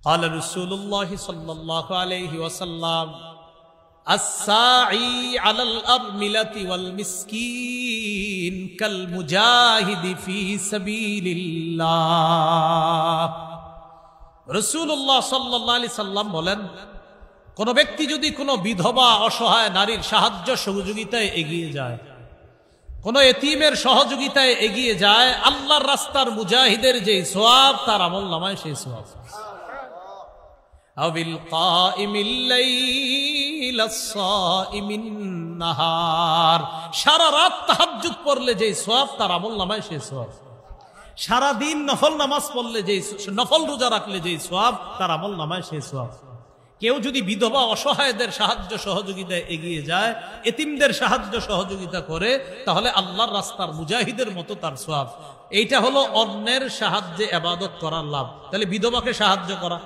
قال رسول الله صلى الله عليه وسلم الساعي على الأرملة والمسكين كالمجاهد في سبيل الله রাসূলুল্লাহ সাল্লাল্লাহু আলাইহি সাল্লাম বলেন, কোন ব্যক্তি যদি কোনো বিধবা অসহায় নারীর সাহায্য সহযোগিতায় এগিয়ে যায়, কোন এতিমের সহযোগিতায় এগিয়ে যায়, আল্লাহর রাস্তার মুজাহিদের যে সওয়াব তার আমলনামায় সেই সওয়াব। আবিল কাইমিল লাইল আস-সাইমিন নাহার, সারা রাত তাহাজ্জুদ পড়লে যে সওয়াব তার আমলনামায় সেই সওয়াব। সারা দিন নফল নামাজ পড়লে যে নফল রোজা রাখলে যে সওয়াব তার আমলনামায় সেই সওয়াব। কেউ যদি বিধবা অসহায়দের সাহায্য সহযোগিতায় এগিয়ে যায়, এতিমদের সাহায্য সহযোগিতা করে, তাহলে আল্লাহর রাস্তার মুজাহিদের মতো তার সওয়াব। এইটা হলো অন্যের সাহায্যে ইবাদত করার লাভ। তাহলে বিধবাকে সাহায্য করা